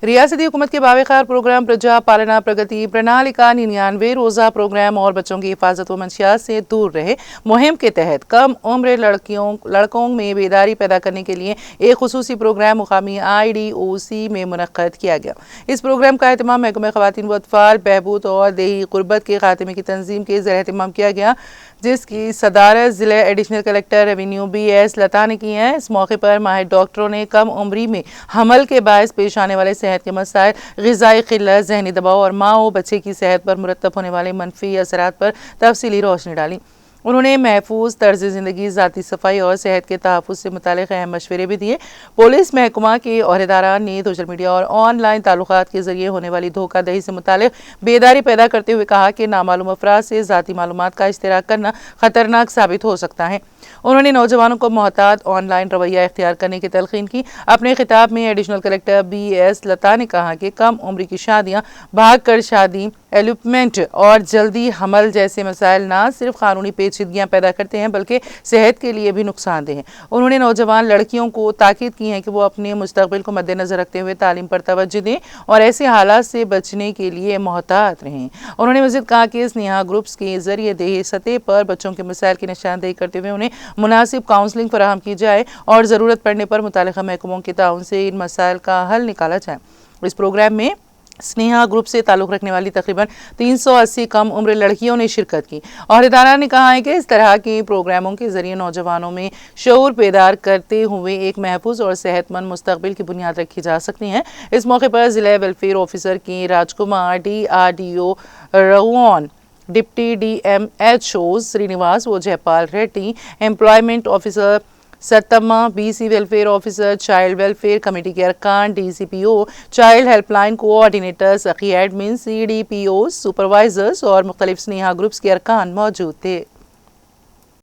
रियासती हुकूमत के बावखार प्रोग्राम प्रजा पालना प्रगति प्रणालिका 99 रोज़ा प्रोग्राम और बच्चों की हिफाजत व मंशियात से दूर रहे मुहिम के तहत कम उम्र लड़कों में बेदारी पैदा करने के लिए एक खुसूसी प्रोग्राम मुकामी IDOC में मुनक्कद किया गया। इस प्रोग्राम का एहतमाम महकमा ख़वातीन व अतफाल बहबूद और देही गुरबत के खात्मे की तंजीम के ज़रिए एहतमाम किया गया, जिसकी सदारत ज़िला एडिशनल कलेक्टर रेवेन्यू BS लता ने की है। इस मौके पर माहिर डॉक्टरों ने कम उम्री में हमल के बायस पेश आने वाले सेहत के मसाइल, ग़िज़ाई क़िल्लत, ज़हनी दबाव और माँ व बच्चे की सेहत पर मुरतब होने वाले मनफी असरात पर तफसीली रोशनी डाली। उन्होंने महफूज तर्ज ज़िंदगी, ज़ाती सफाई और सेहत के तहफ़्फ़ुज़ से मुतालिक अहम मशवरे भी दिए। पुलिस महकमा के अहदेदारान ने सोशल मीडिया और ऑनलाइन ताल्लुकात के ज़रिए होने वाली धोखाधड़ी से मुतालिक बेदारी पैदा करते हुए कहा कि नामालूम अफराद से ज़ाती मालूमात का इश्तिराक करना ख़तरनाक साबित हो सकता है। उन्होंने नौजवानों को मोहतात ऑनलाइन रवैया इख्तियार करने की तलकीन की। अपने खिताब में एडिशनल कलेक्टर BS लता ने कहा कि कम उम्र की शादियाँ, भाग कर शादी, एलुपमेंट और जल्दी हमल जैसे मसाइल ना सिर्फ कानूनी पेचीदगियाँ पैदा करते हैं बल्कि सेहत के लिए भी नुकसानदेह हैं। उन्होंने नौजवान लड़कियों को ताकीद की है कि वो अपने मुस्तकबिल को मद्देनजर रखते हुए तालीम पर तवज्जो दें और ऐसे हालात से बचने के लिए मोहतात रहें। उन्होंने मज़ीद कहा कि स्नेहा ग्रुप्स के जरिए देही सतह पर बच्चों के मसाइल की निशानदेही करते हुए उन्हें मुनासिब काउंसलिंग फराहम की जाए और ज़रूरत पड़ने पर मुतालिका महकमों के ताउन से इन मसाइल का हल निकाला जाए। इस प्रोग्राम में स्नेहा ग्रुप से ताल्लुक़ रखने वाली तकरीबन 380 कम उम्र लड़कियों ने शिरकत की। अहदेदारा ने कहा है कि इस तरह के प्रोग्रामों के जरिए नौजवानों में शऊर पैदा करते हुए एक महफूज और सेहतमंद मुस्तकबिल की बुनियाद रखी जा सकती है। इस मौके पर ज़िला welfare officer K Rajkumar, DRDO Raghuvan, deputy DMHO Srinivas व Jaipal Reddy, employment officer Sattamma, BC welfare officer, child welfare committee के अरकान, DCPO, child helpline coordinator, Sakhi admin, CDPO, supervisors और मुख्तलिफ स्नेहा ग्रुप्स के अरकान मौजूद थे।